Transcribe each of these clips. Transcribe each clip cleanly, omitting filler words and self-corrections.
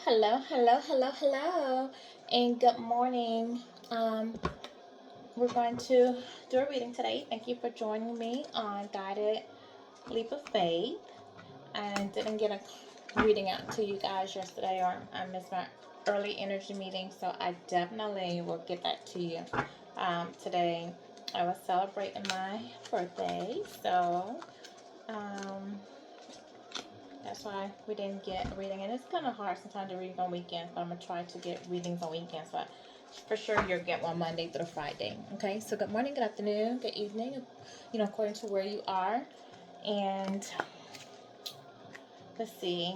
Hello, and good morning. We're going to do a reading today. Thank you for joining me on Guided Leap of Faith. I didn't get a reading out to you guys yesterday, or I missed my early energy meeting, so I definitely will get that to you. Today, I was celebrating my birthday, so um, that's why we didn't get a reading. And it's kind of hard sometimes to read on weekends, but I'm going to try to get readings on weekends. But for sure, you'll get one Monday through Friday. Okay, so good morning, good afternoon, good evening, according to where you are. And let's see.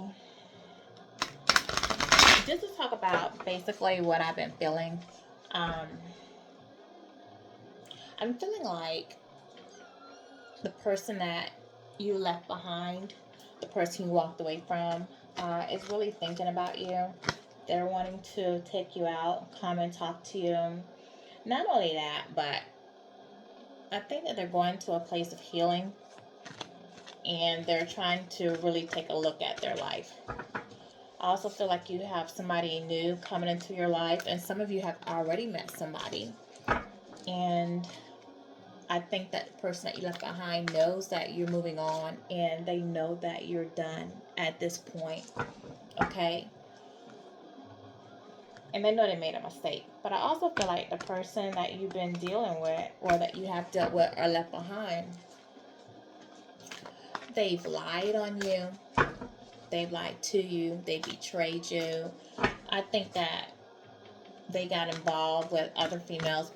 Just to talk about basically what I've been feeling. Um, I'm feeling like the person that you left behind, the person you walked away from, is really thinking about you. They're wanting to take you out, come and talk to you. Not only that, but I think that they're going to a place of healing, and they're trying to really take a look at their life. I also feel like you have somebody new coming into your life, and some of you have already met somebody. And I think that the person that you left behind knows that you're moving on, and they know that you're done at this point. Okay? And they know they made a mistake. But I also feel like the person that you've been dealing with, or that you have dealt with, or left behind, they've lied on you. They've lied to you. They betrayed you. I think that they got involved with other females,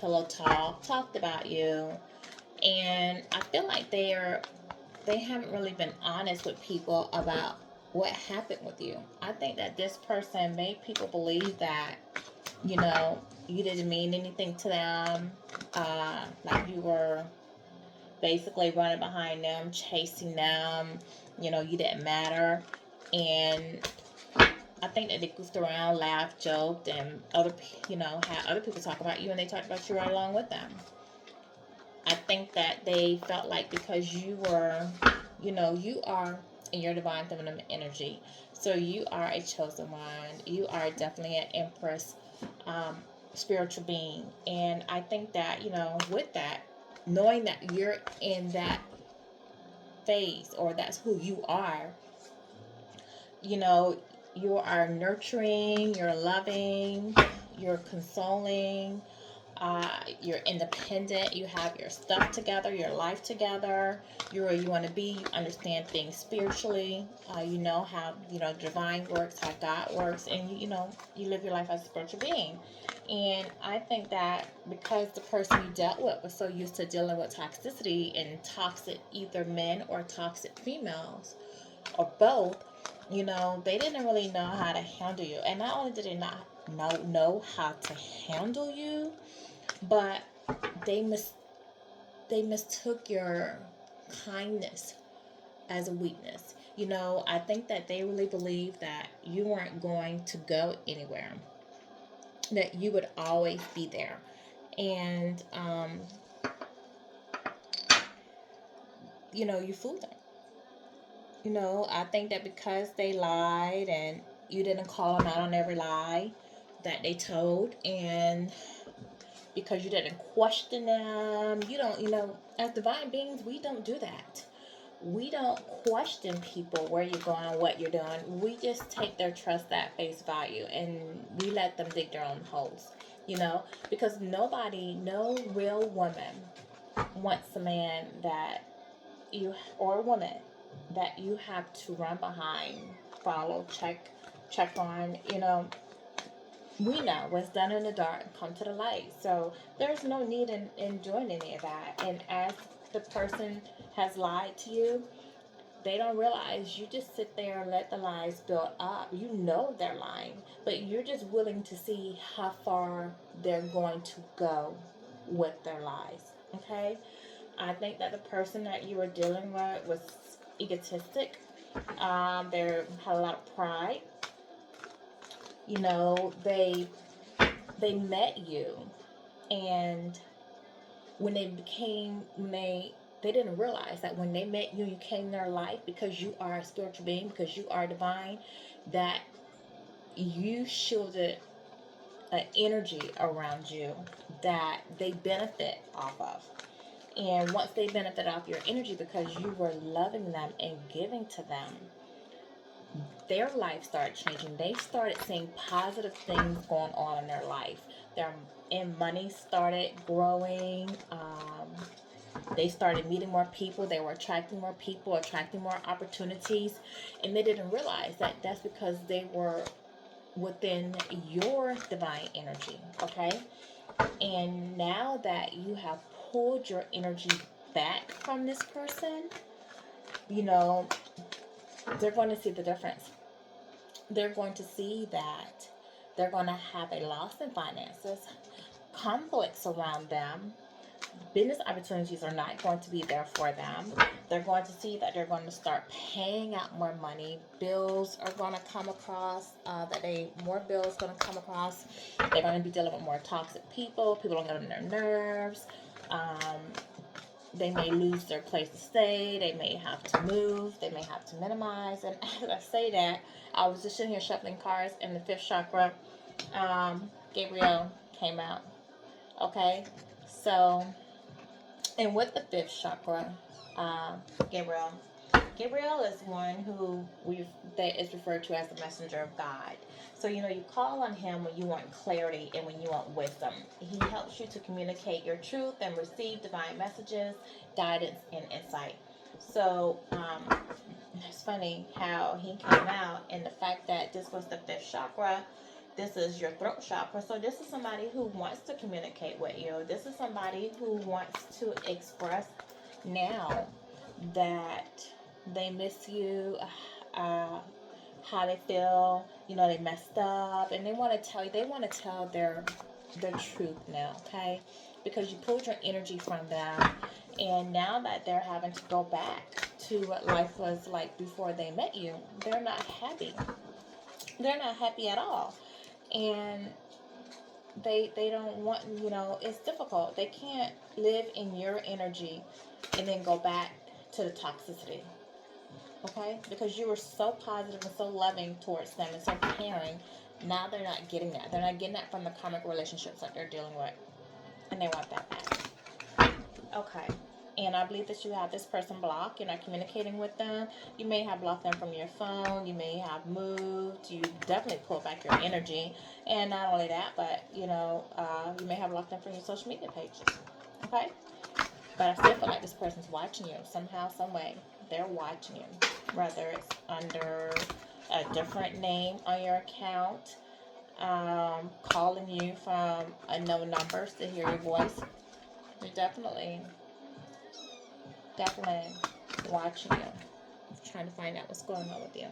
pillow talk, talked about you. And I feel like they haven't really been honest with people about what happened with you. I think that this person made people believe that, you didn't mean anything to them. Like you were basically running behind them, chasing them. You didn't matter. And I think that they goofed around, laughed, joked, and had other people talk about you, and they talked about you right along with them. I think that they felt like because you were, you are in your divine feminine energy. So you are a chosen one. You are definitely an empress, spiritual being. And I think that, with that, knowing that you're in that phase, or that's who you are, you are nurturing, you're loving, you're consoling, you're independent, you have your stuff together, your life together, you're where you want to be, you understand things spiritually, you know how, divine works, how God works, and you live your life as a spiritual being. And I think that because the person you dealt with was so used to dealing with toxicity and toxic either men or toxic females, or both, they didn't really know how to handle you. And not only did they not know how to handle you, but they mistook your kindness as a weakness. I think that they really believed that you weren't going to go anywhere, that you would always be there. And you fooled them. I think that because they lied and you didn't call them out on every lie that they told, and because you didn't question them, as divine beings, we don't do that. We don't question people, where you're going, what you're doing. We just take their trust at face value, and we let them dig their own holes, because no real woman wants a man that or a woman that you have to run behind, follow, check on. We know what's done in the dark come to the light. So there's no need in doing any of that. And as the person has lied to you, they don't realize you just sit there and let the lies build up. You know they're lying, but you're just willing to see how far they're going to go with their lies. Okay? I think that the person that you were dealing with was egotistic. They had a lot of pride. They met you, and when they didn't realize that when they met you, you came in their life because you are a spiritual being, because you are divine, that you shielded an energy around you that they benefit off of. And once they benefit off your energy because you were loving them and giving to them, their life started changing. They started seeing positive things going on in their life. Their money started growing. They started meeting more people. They were attracting more people, attracting more opportunities, and they didn't realize that that's because they were within your divine energy. Okay, and now that you have pulled your energy back from this person, you know, they're going to see the difference. They're going to see that they're going to have a loss in finances, conflicts around them, business opportunities are not going to be there for them. They're going to see that they're going to start paying out more money. Bills are going to come across, more bills going to come across. They're going to be dealing with more toxic people. People don't get on their nerves. They may lose their place to stay. They may have to move. They may have to minimize. And as I say that, I was just sitting here shuffling cards, and the fifth chakra, Gabriel came out. Okay, so, and with the fifth chakra, Gabriel. Gabriel is one who that is referred to as the messenger of God. So, you call on him when you want clarity and when you want wisdom. He helps you to communicate your truth and receive divine messages, guidance, and insight. So, it's funny how he came out, and the fact that this was the fifth chakra. This is your throat chakra. So this is somebody who wants to communicate with you. This is somebody who wants to express now that they miss you, how they feel. They messed up, and they want to tell you. They want to tell their truth now, okay? Because you pulled your energy from them, and now that they're having to go back to what life was like before they met you, they're not happy. They're not happy at all, and they don't want. It's difficult. They can't live in your energy and then go back to the toxicity. Okay? Because you were so positive and so loving towards them and so caring. Now they're not getting that. They're not getting that from the karmic relationships that they're dealing with. And they want that back. Okay. And I believe that you have this person blocked. You're not communicating with them. You may have blocked them from your phone. You may have moved. You definitely pulled back your energy. And not only that, but, you may have blocked them from your social media pages. Okay? But I still feel like this person's watching you somehow, some way. They're watching you. Whether it's under a different name on your account, calling you from unknown numbers to hear your voice. They're definitely watching you. Trying to find out what's going on with you.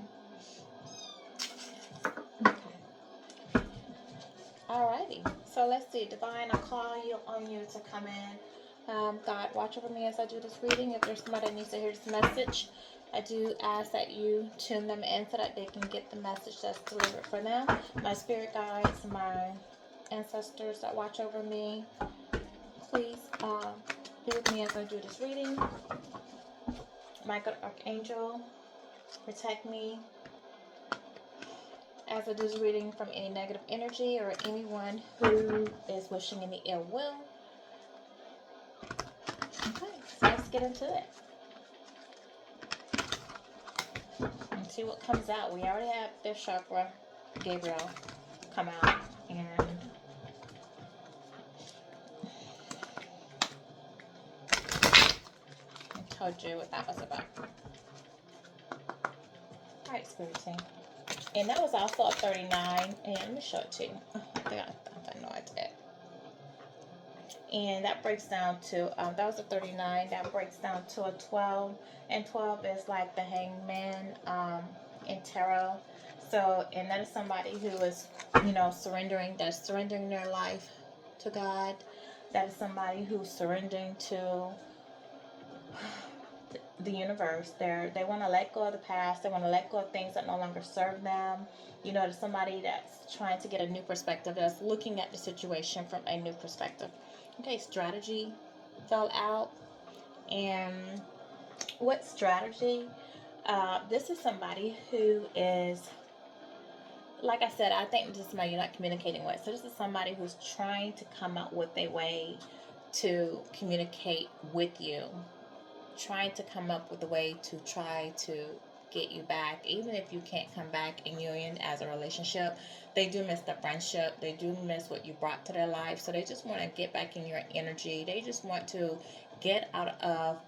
Okay. Alrighty. So let's see. Divine, I'll call on you to come in. God, watch over me as I do this reading. If there's somebody that needs to hear this message, I do ask that you tune them in so that they can get the message that's delivered for them. My spirit guides, my ancestors that watch over me, please be with me as I do this reading. Michael Archangel, protect me as I do this reading from any negative energy or anyone who is wishing any ill will. Okay, so let's get into it. And see what comes out. We already have fifth chakra, Gabriel, come out. And I told you what that was about. Alright, Spirit Team. And that was also a 39. And let me show it to you. I know I did. And that breaks down to, that was a 39. That breaks down to a 12. And 12 is like the hangman in tarot. So, and that is somebody who is, surrendering their life to God. That is somebody who's surrendering to the universe. They want to let go of the past. They want to let go of things that no longer serve them. There's somebody that's trying to get a new perspective, that's looking at the situation from a new perspective. Okay, strategy fell out. And what strategy? This is somebody who is like I said, I think this is somebody you're not communicating with. So this is somebody who's trying to come up with a way to communicate with you, trying to come up with a way to try to get you back, even if you can't come back in union as a relationship. They do miss the friendship. They do miss what you brought to their life. So they just want to get back in your energy. They just want to get out of,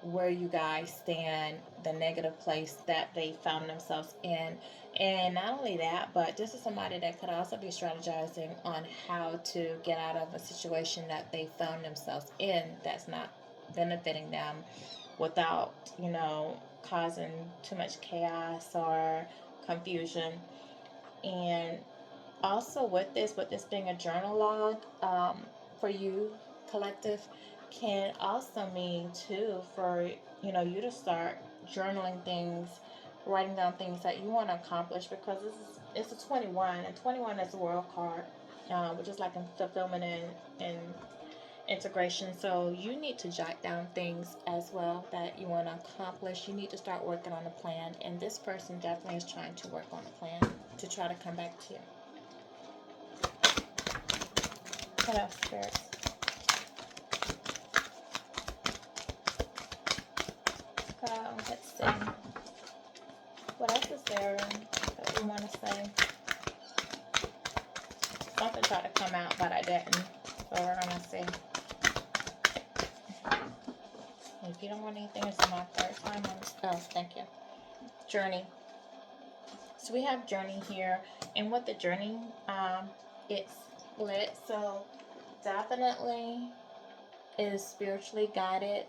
where you guys stand, the negative place that they found themselves in. And not only that, but this is somebody that could also be strategizing on how to get out of a situation that they found themselves in that's not benefiting them, without, causing too much chaos or confusion. And also with this being a journal log, for you, collective, can also mean too for you to start journaling things, writing down things that you want to accomplish, because it's a 21, and 21 is a world card, which is like in fulfillment and integration. So you need to jot down things as well that you want to accomplish. You need to start working on a plan, and this person definitely is trying to work on a plan to try to come back to you. What else, spirits? Let's see. What else is there that we want to say? Something tried to come out, but I didn't. So we're going to see. If you don't want anything, it's my third time on this. Oh, thank you. Journey. So we have journey here. And with the journey, it's split. So definitely is spiritually guided.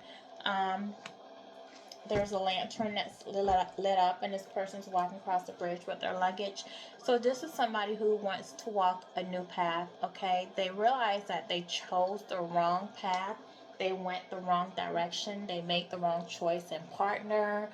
There's a lantern that's lit up, and this person's walking across the bridge with their luggage. So this is somebody who wants to walk a new path, okay? They realize that they chose the wrong path. They went the wrong direction. They made the wrong choice in partner,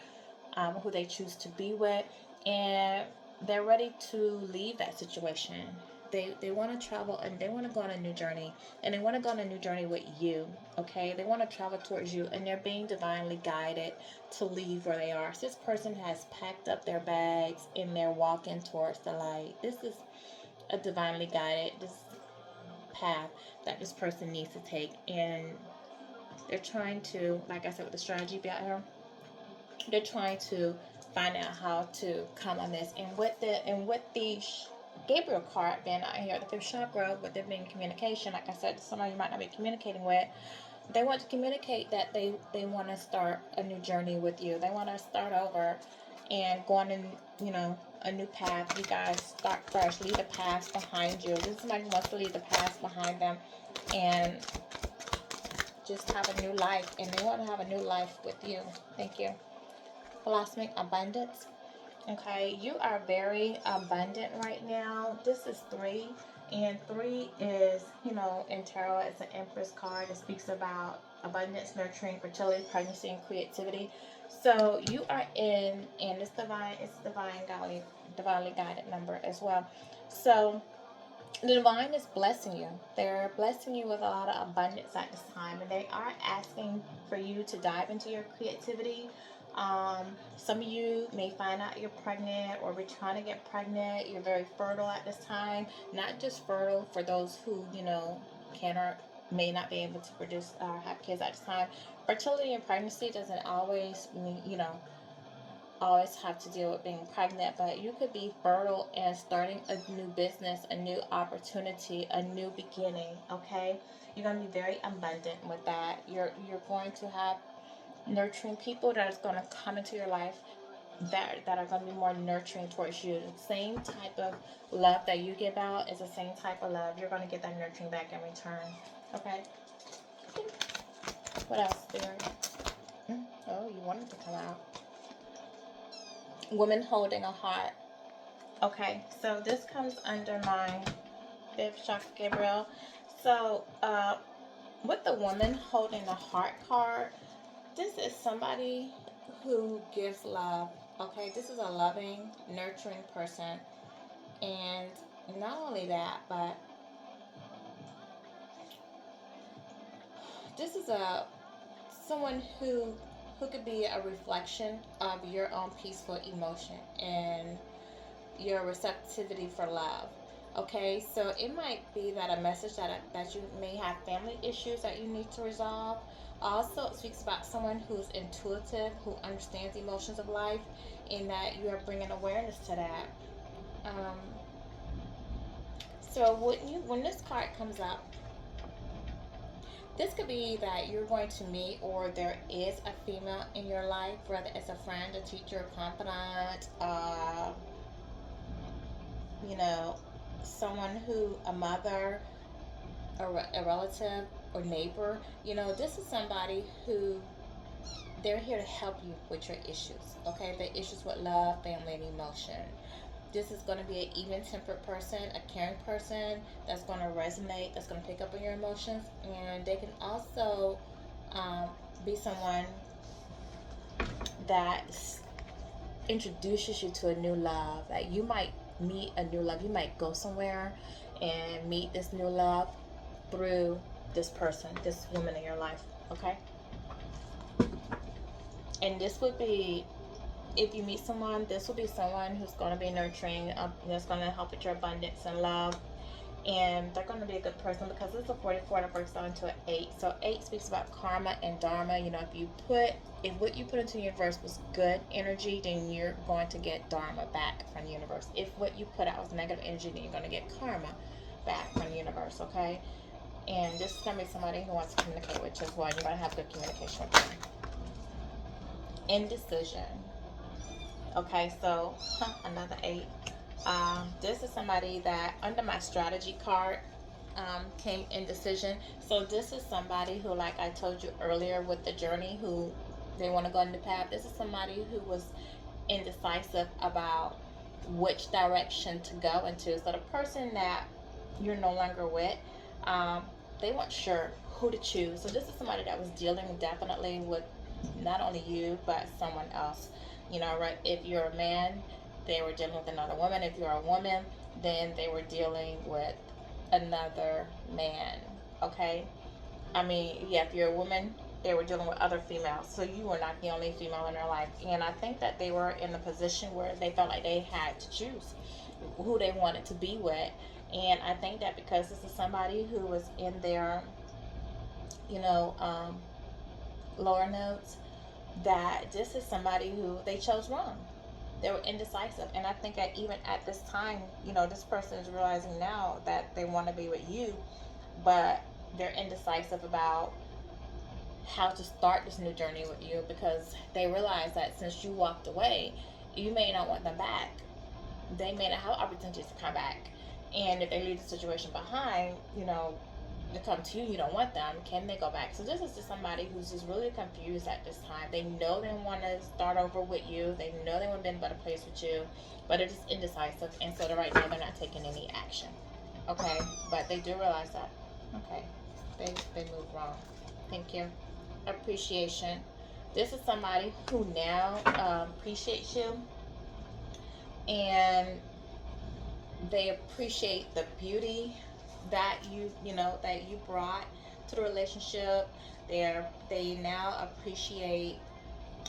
who they choose to be with. And they're ready to leave that situation. They want to travel, and they want to go on a new journey, and they want to go on a new journey with you, okay? They want to travel towards you, and they're being divinely guided to leave where they are. So this person has packed up their bags and they're walking towards the light. This is a divinely guided path that this person needs to take, and they're trying to, like I said, with the strategy behind her, they're trying to find out how to come on this. And with the Gabriel card being out here, the fifth chakra, with it being communication, like I said, somebody you might not be communicating with, they want to communicate that they want to start a new journey with you. They want to start over and go on a new path. You guys start fresh, leave the past behind you. This is somebody who wants to leave the past behind them and just have a new life, and they want to have a new life with you. Thank you. Blossoming abundance. Okay, you are very abundant right now. This is 3, and 3 is, in tarot, it's an Empress card. It speaks about abundance, nurturing, fertility, pregnancy, and creativity. So you are and it's divinely guided number as well. So the divine is blessing you. They're blessing you with a lot of abundance at this time, and they are asking for you to dive into your creativity. Some of you may find out you're pregnant or be trying to get pregnant. You're very fertile at this time. Not just fertile for those who, can or may not be able to produce or have kids at this time. Fertility and pregnancy doesn't always mean, always have to deal with being pregnant, but you could be fertile and starting a new business, a new opportunity, a new beginning, okay? You're going to be very abundant with that. You're going to have nurturing people that is going to come into your life that are going to be more nurturing towards you. The same type of love that you give out is the same type of love. You're going to get that nurturing back in return, okay? What else, Spirit? Oh, you wanted to come out. Woman holding a heart. Okay, so this comes under my 5th chakra, Gabriel. So, with the woman holding the heart card, this is somebody who gives love. Okay, this is a loving, nurturing person. And not only that, but this is someone who who could be a reflection of your own peaceful emotion and your receptivity for love. Okay, so it might be that a message that you may have family issues that you need to resolve. Also, it speaks about someone who's intuitive, who understands the emotions of life, and that you are bringing awareness to that. Um, so when this card comes up, this could be that you're going to meet or there is a female in your life, whether it's a friend, a teacher, a confidant, you know, someone who, a mother, a relative, or neighbor. This is somebody who they're here to help you with your issues. Okay, the issues with love, family, and emotion. This is going to be an even-tempered person, a caring person that's going to resonate, that's going to pick up on your emotions, and they can also um, be someone that introduces you to a new love. That you might meet a new love. You might go somewhere and meet this new love through this person, this woman in your life. Okay, and this would be, if you meet someone, this will be someone who's going to be nurturing, that's going to help with your abundance and love. And they're going to be a good person because it's a 44 that breaks down to an 8. So 8 speaks about karma and dharma. If what you put into the universe was good energy, then you're going to get dharma back from the universe. If what you put out was negative energy, then you're going to get karma back from the universe, okay? And this is going to be somebody who wants to communicate with you as well. You're going to have good communication with them. Indecision. Okay, so another 8. This is somebody that under my strategy card came indecision. So this is somebody who, like I told you earlier with the journey, who they want to go in the path. This is somebody who was indecisive about which direction to go into. So the person that you're no longer with, they weren't sure who to choose. So this is somebody that was dealing definitely with not only you but someone else. Right? If you're a man, they were dealing with another woman. If you're a woman, then they were dealing with another man. Okay? I mean, yeah, if you're a woman, they were dealing with other females. So you were not the only female in their life. And I think that they were in a position where they felt like they had to choose who they wanted to be with. And I think that because this is somebody who was in their, you know, um, lower notes, that this is somebody who they chose wrong. They were indecisive. And I think that even at this time, this person is realizing now that they want to be with you, but they're indecisive about how to start this new journey with you, because they realize that since you walked away, you may not want them back. They may not have opportunities to come back. And if they leave the situation behind, to come to you, you don't want them. Can they go back? So this is just somebody who's just really confused at this time. They know they want to start over with you. They know they want to be in a better place with you, but they're just indecisive. And so right now they're not taking any action. Okay, but they do realize that. Okay, they moved wrong. Thank you. Appreciation. This is somebody who now appreciates you, and they appreciate the beauty that you brought to the relationship. They now appreciate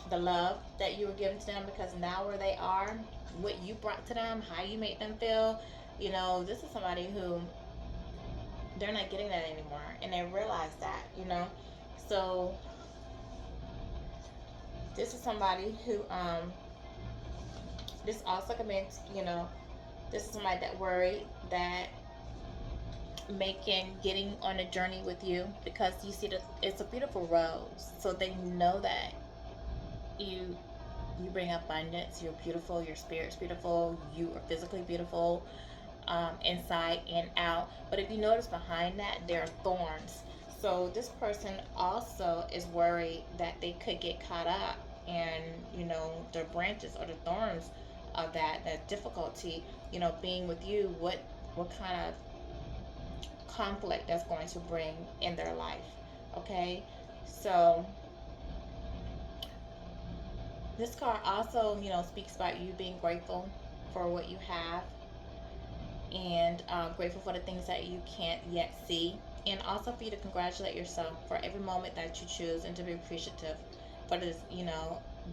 the love that you were giving to them, because now where they are, what you brought to them, how you made them feel, this is somebody who they're not getting that anymore, and they realize that. So this is somebody who this also comments, this is somebody that worried that getting on a journey with you, because you see that it's a beautiful rose, so they know that you bring abundance. You're beautiful, your spirit's beautiful, you are physically beautiful, inside and out. But if you notice behind that, there are thorns. So this person also is worried that they could get caught up and the branches or the thorns of that difficulty, being with you, what kind of conflict that's going to bring in their life. Okay, so this card also speaks about you being grateful for what you have, and grateful for the things that you can't yet see, and also for you to congratulate yourself for every moment that you choose, and to be appreciative for this,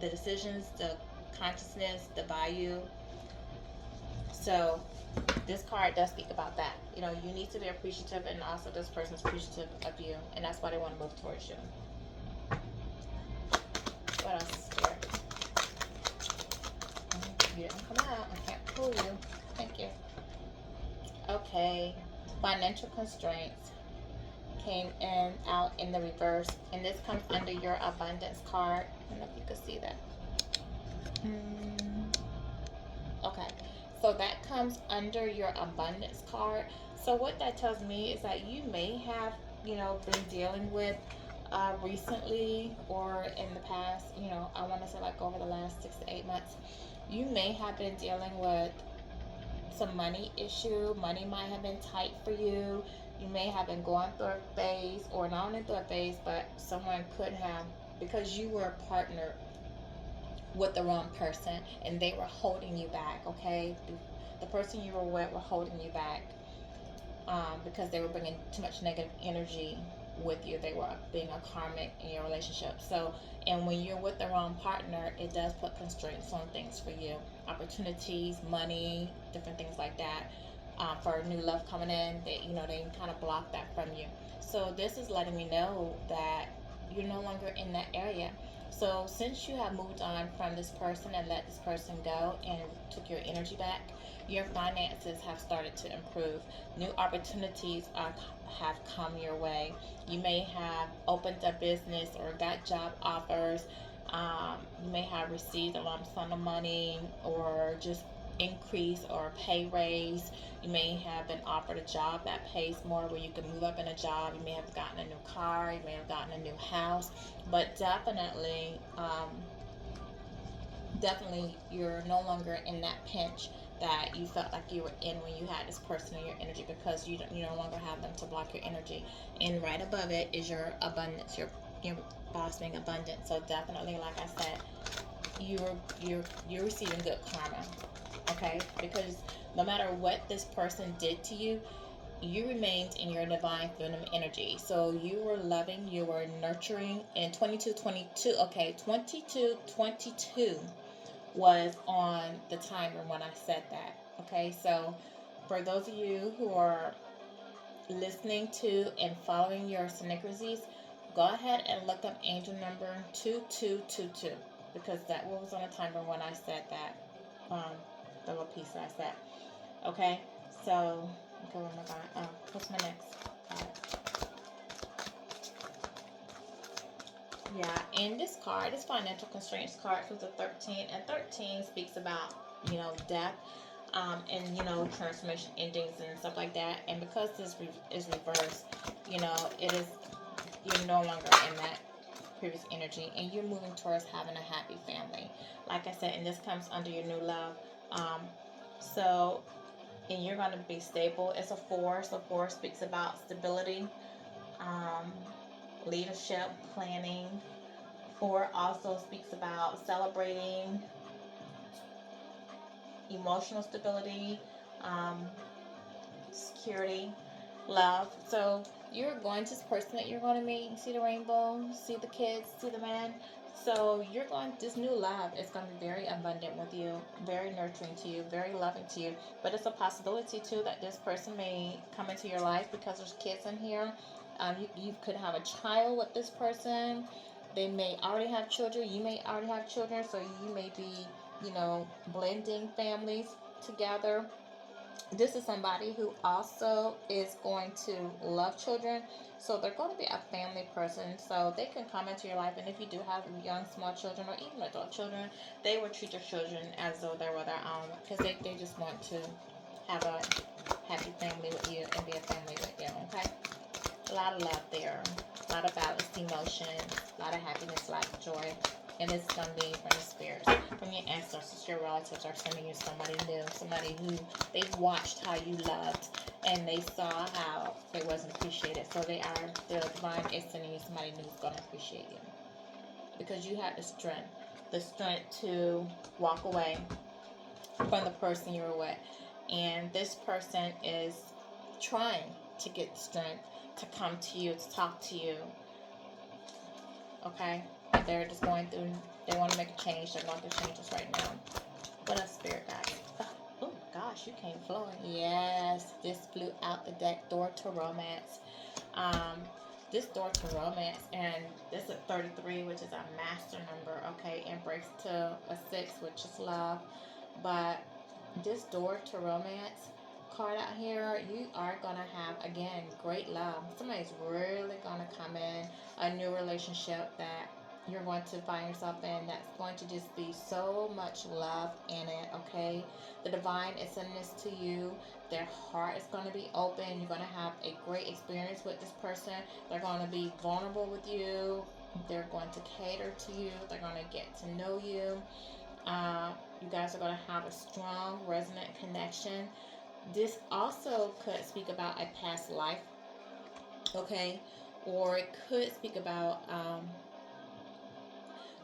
the decisions, the consciousness, the value. So this card does speak about that. You need to be appreciative, and also this person's appreciative of you, and that's why they want to move towards you. What else is here? You didn't come out. I can't pull you. Thank you. Okay. Financial constraints came in out in the reverse, and this comes under your abundance card. I don't know if you can see that. Okay, so that comes under your abundance card. So what that tells me is that you may have, been dealing with recently or in the past, I want to say like over the last 6 to 8 months, you may have been dealing with some money issue. Money might have been tight for you. You may have been going through a phase, or not only through a phase, but someone could have, because you were partnered with the wrong person and they were holding you back. Okay, the person you were with were holding you back because they were bringing too much negative energy with you. They were being a karmic in your relationship. So, and when you're with the wrong partner, it does put constraints on things for you, opportunities, money, different things like that. For new love coming in, they kind of block that from you. So this is letting me know that you're no longer in that area. So since you have moved on from this person and let this person go and took your energy back, your finances have started to improve. New opportunities have come your way. You may have opened a business or got job offers. You may have received a lump sum of money, or just increase or pay raise. You may have been offered a job that pays more, where you can move up in a job. You may have gotten a new car. You may have gotten a new house. But definitely you're no longer in that pinch that you felt like you were in when you had this person in your energy, because you no longer have them to block your energy. And right above it is your abundance, your boss being abundant. So definitely, like I said, you're receiving good karma. Okay, because no matter what this person did to you, you remained in your divine feminine energy. So you were loving, you were nurturing. And 2222, okay, 2222 was on the timer when I said that. Okay, so for those of you who are listening to and following your synchronicities, go ahead and look up angel number 2222, because that was on a timer when I said that. The little piece that I said. Okay, so okay, where am I going? What's my next card? Yeah, and this card, this financial constraints card, was a 13, and 13 speaks about death, and transformation, endings, and stuff like that. And because this is reversed, it is, you're no longer in that previous energy, and you're moving towards having a happy family. Like I said, and this comes under your new love. So, and you're going to be stable. It's a 4, so 4 speaks about stability, um, leadership, planning. 4 also speaks about celebrating, emotional stability, um, security, love. So you're going to this person that you're going to meet. See the rainbow, see the kids, see the man. So you're going, this new love is going to be very abundant with you, very nurturing to you, very loving to you. But it's a possibility too that this person may come into your life, because there's kids in here. You could have a child with this person. They may already have children. You may already have children. So you may be, blending families together. This is somebody who also is going to love children. So they're going to be a family person. So they can come into your life. And if you do have young, small children, or even adult children, they will treat their children as though they were their own, because they just want to have a happy family with you and be a family with you. Okay? A lot of love there. A lot of balanced emotions. A lot of happiness, a lot of joy. And it's going to be from the spirits, from your ancestors. Your relatives are sending you somebody new, somebody who they've watched how you loved, and they saw how it wasn't appreciated. So the divine is sending you somebody new who's going to appreciate you, because you have the strength to walk away from the person you were with. And this person is trying to get the strength to come to you, to talk to you. Okay? They're just going through, they want to make a change. They're going through changes right now. What else, Spirit guys? Oh gosh, you came flowing. Yes, this flew out the deck. Door to romance. Um, this door to romance, and this is 33, which is a master number. Okay, and breaks to a 6, which is love. But this door to romance card out here, you are gonna have again great love. Somebody's really gonna come in, a new relationship that you're going to find yourself in, that's going to just be so much love in it. Okay, the divine is sending this to you. Their heart is going to be open. You're going to have a great experience with this person. They're going to be vulnerable with you. They're going to cater to you. They're going to get to know you. You guys are going to have a strong, resonant connection. This also could speak about a past life, okay? Or it could speak about,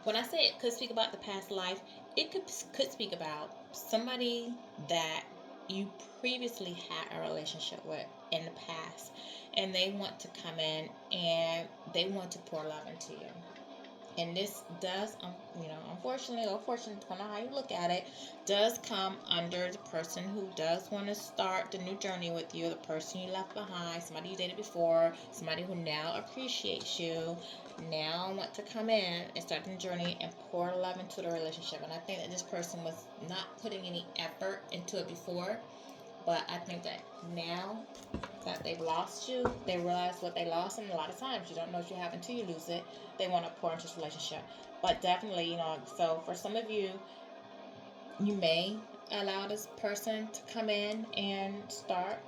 when I say it could speak about the past life, it could speak about somebody that you previously had a relationship with in the past, and they want to come in and they want to pour love into you. And this does, unfortunately or fortunately, depending on how you look at it, does come under the person who does want to start the new journey with you, the person you left behind, somebody you dated before, somebody who now appreciates you, now want to come in and start the journey and pour love into the relationship. And I think that this person was not putting any effort into it before, but I think that now that they've lost you, they realize what they lost, and a lot of times you don't know what you have until you lose it. They want to pour into this relationship. But definitely, so for some of you, you may allow this person to come in and start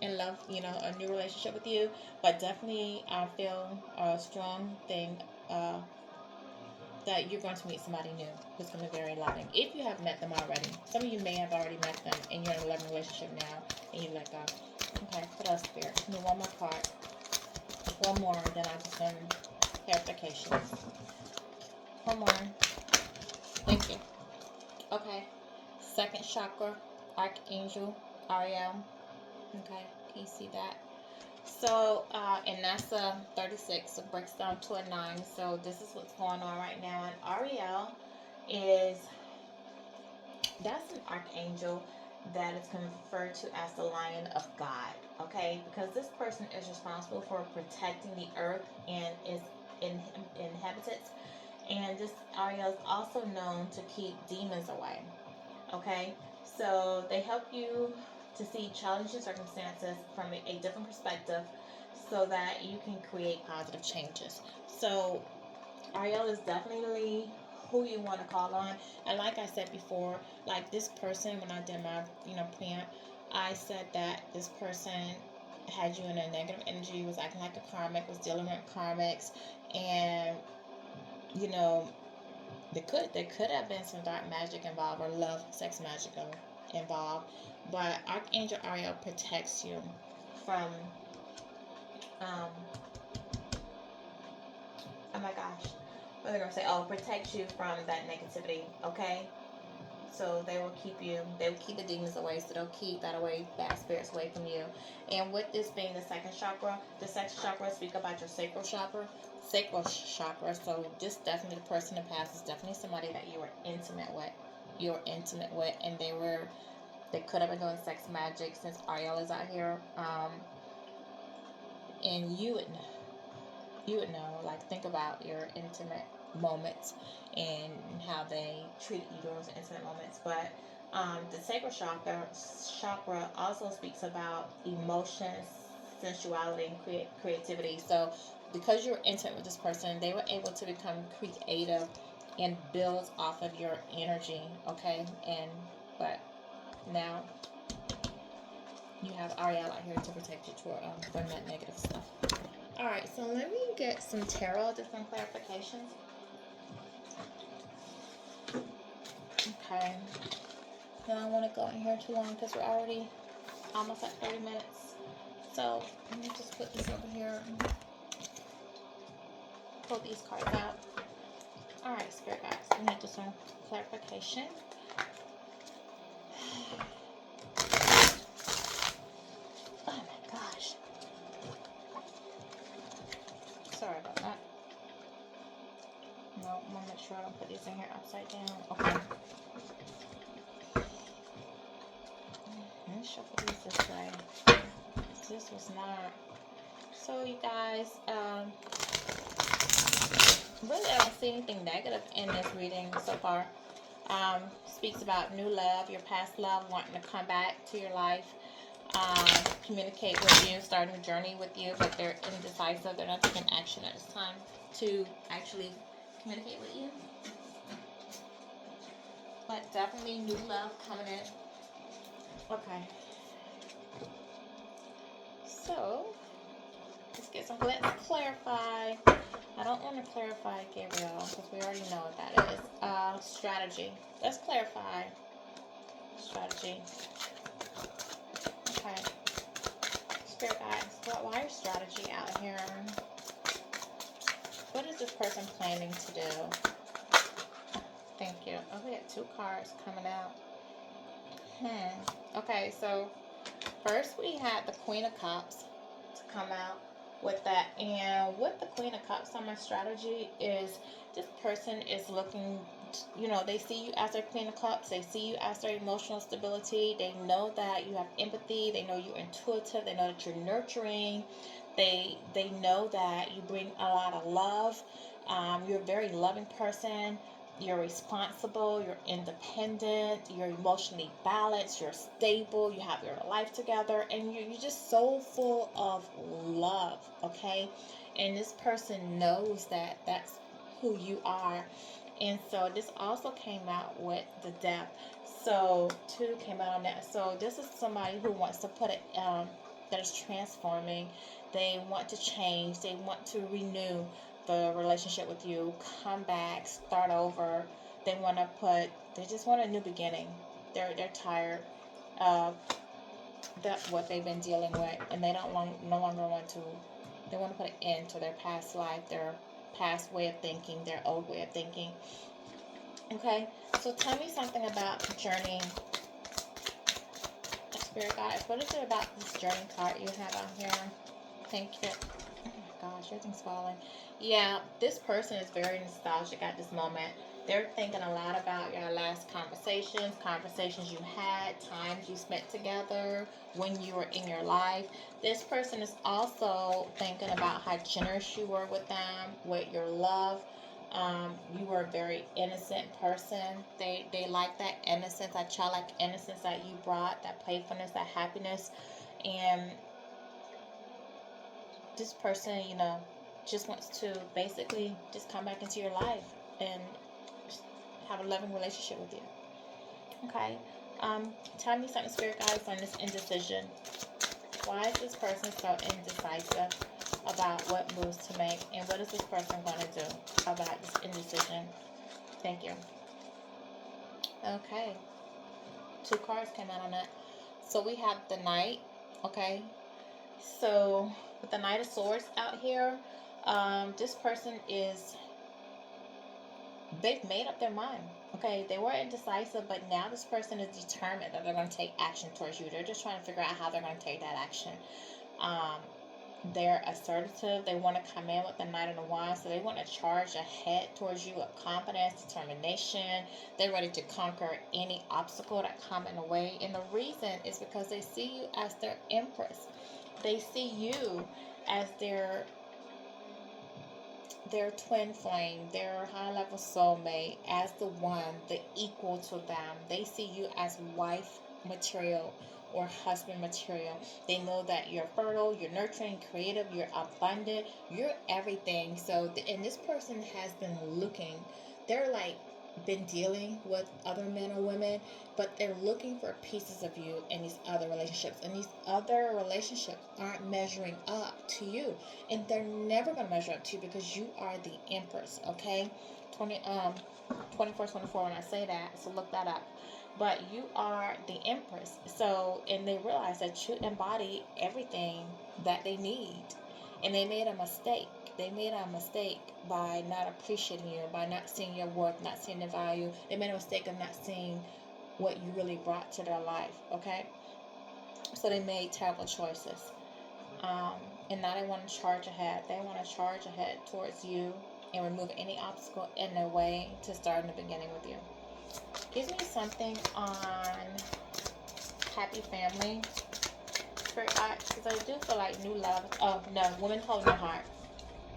and love, a new relationship with you. But definitely, I feel a strong thing that you're going to meet somebody new who's going to be very loving. If you have met them already, some of you may have already met them and you're in a loving relationship now, and you let go. Okay, what else, Spirit? Give me one more card. One more, and then I'll do some clarifications. One more. Thank you. Okay. Second chakra, Archangel Ariel. Okay, can you see that? So, and that's a 36, so it breaks down to a 9. So this is what's going on right now. And Ariel that's an archangel that is referred to as the Lion of God, okay? Because this person is responsible for protecting the earth and its inhabitants. And this Ariel is also known to keep demons away, okay? So they help you to see challenging circumstances from a different perspective so that you can create positive changes. So Ariel is definitely who you want to call on. And like I said before, like this person, when I did my, preamp, I said that this person had you in a negative energy, was acting like a karmic, was dealing with karmics, and there could have been some dark magic involved, or love, sex magic involved. But Archangel Ariel protects you from oh my gosh, what are they going to say? Oh, protects you from that negativity, okay? So they will keep the demons away, so they'll keep bad spirits away from you. And with this being the second chakra speak about your sacral chakra. So this definitely, the person in the past is definitely somebody that you were intimate with. And they could have been doing sex magic, since Ariel is out here. And you would know, like, think about your intimate moments and how they treated you during those intimate moments. But the sacral chakra also speaks about emotions, sensuality, and creativity. So because you're intimate with this person, they were able to become creative and build off of your energy, okay? But now you have Ariel out here to protect you from that negative stuff. Alright, so let me get some tarot, just some clarifications. Okay. I don't want to go in here too long because we're already almost at 30 minutes. So let me just put this over here and pull these cards out. Alright, Spirit guys, we need just some clarification. Oh my gosh. Sorry about that. sure I don't put these in here upside down. Okay. Let's shuffle these this way. This was not. So you guys, really I don't see anything negative in this reading so far. Speaks about new love, your past love wanting to come back to your life, communicate with you, start a new journey with you, but they're indecisive. They're not taking action at this time to actually communicate with you. But definitely new love coming in. Okay. So, let's get some, let's clarify. I don't want to clarify Gabriel because we already know what that is. Strategy. Let's clarify strategy. Okay. Spirit guides, why is strategy out here? What is this person planning to do? Thank you. Oh, we got 2 cards coming out. Okay, so first we had the Queen of Cups to come out with that. And with the Queen of Cups on my strategy is this person is looking, you know, they see you as their Queen of Cups. They see you as their emotional stability. They know that you have empathy. They know you're intuitive. They know that you're nurturing. They know that you bring a lot of love. You're a very loving person. You're responsible, you're independent, you're emotionally balanced, you're stable, you have your life together, and you're just so full of love, okay? And this person knows that that's who you are. And so this also came out with the Death. So 2 came out on that. So this is somebody who wants to put it, that is transforming. They want to change. They want to renew the relationship with you, come back, start over. They just want a new beginning. They're tired of what they've been dealing with, and they no longer want to. They want to put an end to their past life, their past way of thinking, their old way of thinking. Okay, so tell me something about journey. Spirit guides, what is it about this journey card you have out here? Thank you. Oh my gosh, everything's falling. Yeah, this person is very nostalgic at this moment. They're thinking a lot about your last conversations you had, times you spent together when you were in your life. This person is also thinking about how generous you were with them, with your love. You were a very innocent person. They like that innocence, that childlike innocence that you brought, that playfulness, that happiness. And this person, you know, just wants to basically just come back into your life and have a loving relationship with you. Okay. Tell me something, Spirit guides, on this indecision. Why is this person so indecisive about what moves to make, and what is this person going to do about this indecision? Thank you. Okay. 2 cards came out on that. So we have the Knight. Okay. So with the Knight of Swords out here, this person they've made up their mind. Okay, they were indecisive, but now this person is determined that they're going to take action towards you. They're just trying to figure out how they're going to take that action. They're assertive. They want to come in with the Knight of Wands, so they want to charge ahead towards you with confidence, determination. They're ready to conquer any obstacle that come in the way. And the reason is because they see you as their Empress. They see you as their twin flame, their high level soulmate, as the one, the equal to them. They see you as wife material or husband material. They know that you're fertile, you're nurturing, creative, you're abundant, you're everything. So, and this person has been looking, they're like been dealing with other men or women, but they're looking for pieces of you in these other relationships, and these other relationships aren't measuring up to you, and they're never going to measure up to you because you are the Empress. Okay, 24 when I say that, so look that up. But you are the Empress. So, and they realize that you embody everything that they need, and they made a mistake. They made a mistake by not appreciating you, by not seeing your worth, not seeing the value. They made a mistake of not seeing what you really brought to their life, okay? So they made terrible choices. And now they want to charge ahead. They want to charge ahead towards you and remove any obstacle in their way to start in the beginning with you. Give me something on happy family, Spirit Guide, because I do feel like new love. Oh, no, woman holding the heart.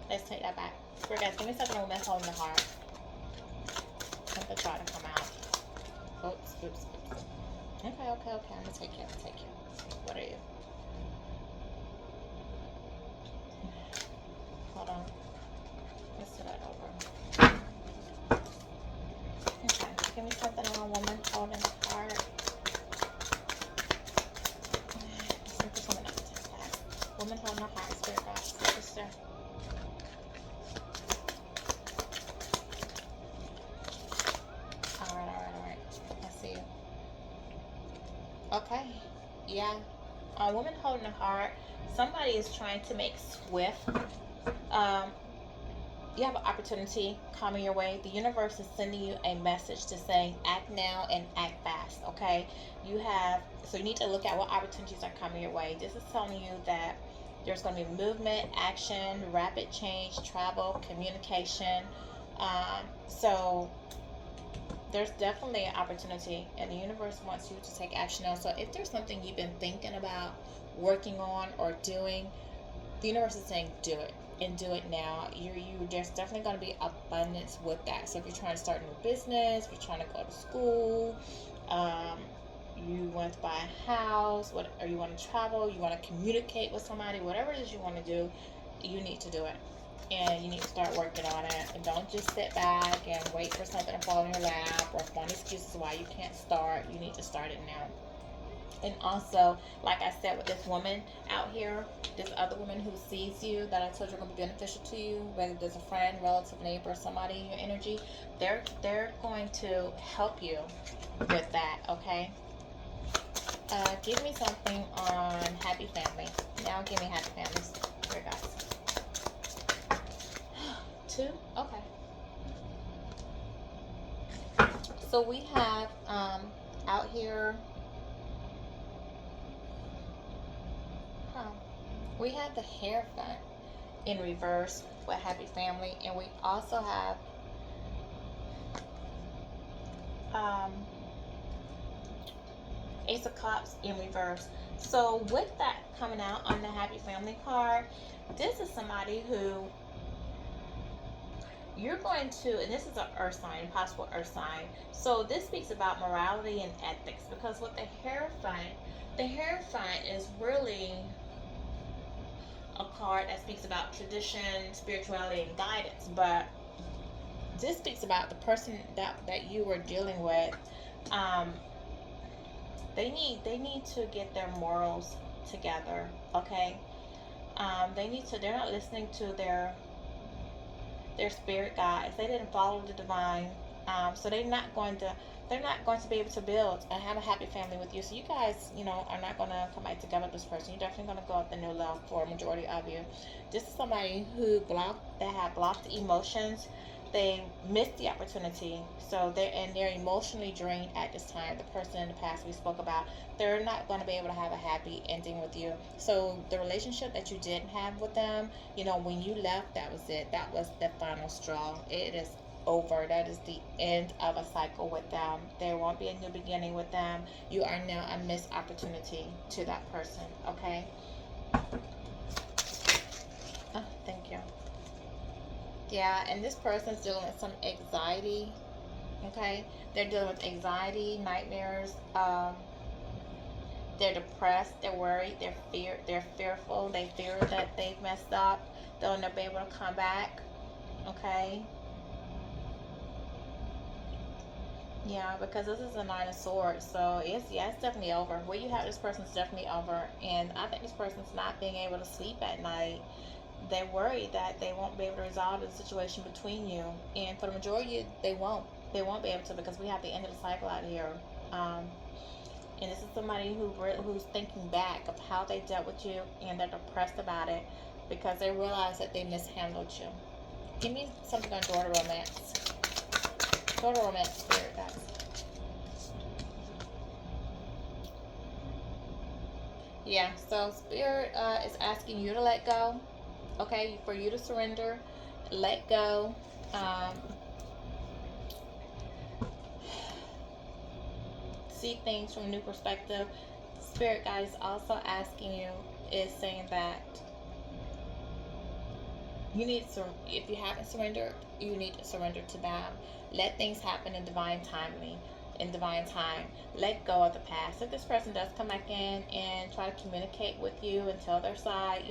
Let's take that back. Spirit Guide, give me something on woman holding the heart. Something try to come out. Oops, oops, oops. Okay. I'm gonna take care. What are you? Hold on. Let's do that over. Okay. Give me something on a woman holding the heart. Woman holding the heart, Spirit Guide. Sister. Alright. I see you. Okay. Yeah. A woman holding a heart. Somebody is trying to make swift. You have an opportunity coming your way. The universe is sending you a message to say act now and act fast. Okay. So you need to look at what opportunities are coming your way. This is telling you that there's going to be movement, action, rapid change, travel, communication. So there's definitely an opportunity, and the universe wants you to take action now. So if there's something you've been thinking about working on or doing, the universe is saying do it, and do it now. There's definitely going to be abundance with that. So if you're trying to start a new business, if you're trying to go to school, you want to buy a house, or you want to travel, you want to communicate with somebody, whatever it is you want to do, you need to do it. And you need to start working on it. And don't just sit back and wait for something to fall in your lap or find excuses why you can't start. You need to start it now. And also, like I said, with this woman out here, this other woman who sees you that I told you are going to be beneficial to you, whether there's a friend, relative, neighbor, somebody in your energy, they're going to help you with that, okay? Give me something on happy family. Now give me happy families. Here, guys. 2? Okay. So we have out here, we have the Hierophant in reverse with happy family, and we also have Ace of Cups in reverse. So with that coming out on the happy family card, this is somebody who you're going to, and this is an earth sign, possible earth sign. So this speaks about morality and ethics, because with the Hierophant is really a card that speaks about tradition, spirituality, and guidance. But this speaks about the person that you are dealing with. They need to get their morals together. Okay. They're not listening to their spirit guides. They didn't follow the divine. So they're not going to be able to build and have a happy family with you. So you guys, are not going to come back together with this person. You're definitely going to go up the new love for a majority of you. This is somebody who have blocked emotions. They missed the opportunity. So they're emotionally drained at this time. The person in the past we spoke about, they're not going to be able to have a happy ending with you. So the relationship that you didn't have with them, when you left, that was it. That was the final straw. It is over. That is the end of a cycle with them. There won't be a new beginning with them. You are now a missed opportunity to that person. Okay. Oh, thank you. Yeah, and this person's dealing with some anxiety. Okay, they're dealing with anxiety, nightmares. They're depressed. They're worried. They're fearful. They fear that they've messed up. They'll never be able to come back. Okay. Yeah, because this is a 9 of Swords, so it's definitely over. Where you have this person's definitely over, and I think this person's not being able to sleep at night. They're worried that they won't be able to resolve the situation between you, and for the majority, they won't. They won't be able to, because we have the end of the cycle out here. And this is somebody who's thinking back of how they dealt with you, and they're depressed about it because they realize that they mishandled you. Give me something on daughter romance. Daughter romance spirit, guys. Yeah, so spirit is asking you to let go, okay, for you to surrender. let go. Um, See things from a new perspective. Spirit guide is also asking you, is saying that you need to, if you haven't surrendered, you need to surrender to them. Let things happen in divine timing, in divine time. Let go of the past. If this person does come back in and try to communicate with you and tell their side,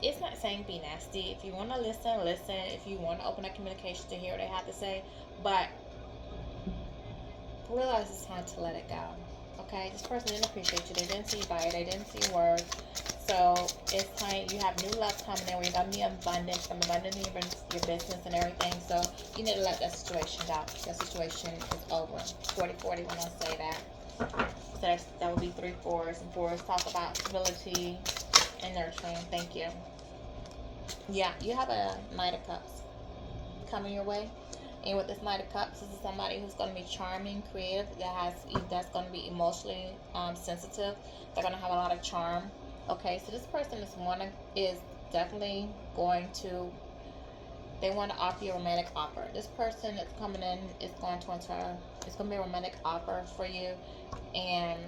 it's not saying be nasty. If you want to listen, listen. If you want to open up communication to hear what they have to say, but realize it's time to let it go. Okay, this person didn't appreciate you. They didn't see you by it. They didn't see your words. So it's time, you have new love coming in where you're going to be abundant, from abundant in your business and everything. So you need to let that situation go. That situation is over. 40-40 when I say that. So that would be 3 4s. And 4s talk about stability and nurturing. Thank you. Yeah, you have a Knight of Cups coming your way. And with this Knight of Cups, this is somebody who's going to be charming, creative, that's going to be emotionally sensitive. They're going to have a lot of charm. Okay, so this person is definitely going to, they want to offer you a romantic offer. This person that's coming in is going to enter, it's going to be a romantic offer for you, and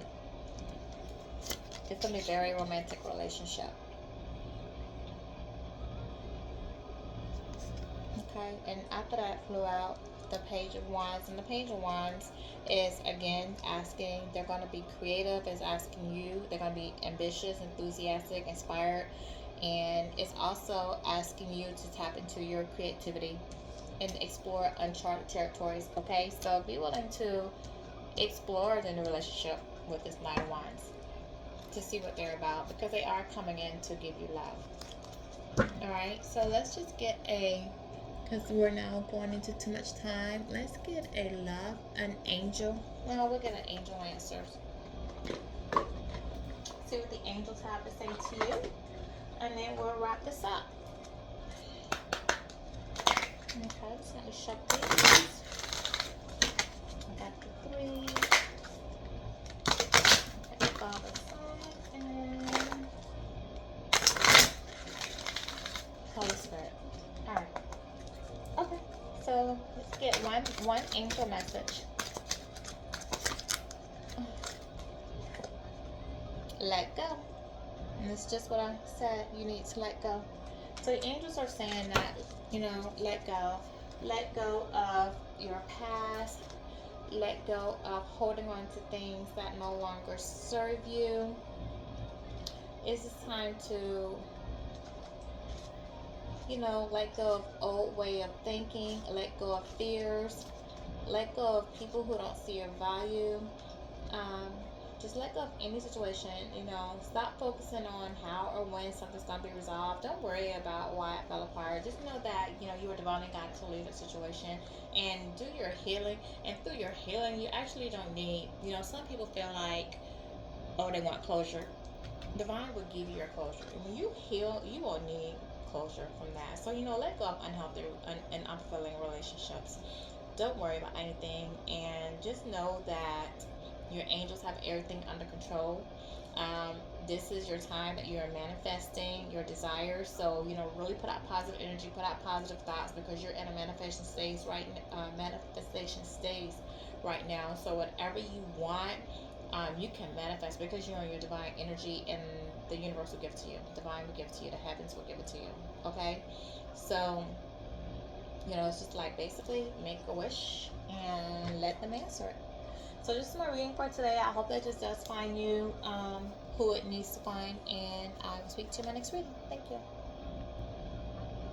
it's going to be a very romantic relationship. Okay, and after that flew out the Page of Wands, and the Page of Wands is again asking, they're going to be creative, is asking you, they're going to be ambitious, enthusiastic, inspired, and it's also asking you to tap into your creativity and explore uncharted territories. Okay, so be willing to explore the new relationship with this Knight of Wands to see what they're about, because they are coming in to give you love. Alright, so let's just get because we're now going into too much time, let's get an angel. Well, we'll get an angel answers. See what the angels have to say to you, and then we'll wrap this up. Okay, just going to shut these. I got the 3. Okay, Father, Son, and Holy Spirit. Alright. Okay, so let's get one angel message. Let go. And it's just what I said, you need to let go. So the angels are saying that, let go. Let go of your past. Let go of holding on to things that no longer serve you. It's just time to, let go of old way of thinking. Let go of fears. Let go of people who don't see your value. Just let go of any situation. Stop focusing on how or when something's going to be resolved. Don't worry about why it fell apart. Just know that you were divinely guided to leave the situation and do your healing. And through your healing, you actually don't need, some people feel like, oh, they want closure. Divine will give you your closure. When you heal, you will need closure from that. So let go of unhealthy and unfulfilling relationships. Don't worry about anything, and just know that your angels have everything under control. This is your time that you're manifesting your desires. So really put out positive energy, put out positive thoughts, because you're in a manifestation stage right now. So whatever you want, you can manifest, because you're in your divine energy, and the universe will give it to you. Divine will give it to you. The heavens will give it to you. Okay, so it's just like basically make a wish and let them answer it. So this is my reading for today. I hope that just does find you who it needs to find, and I will speak to you in my next reading. Thank you.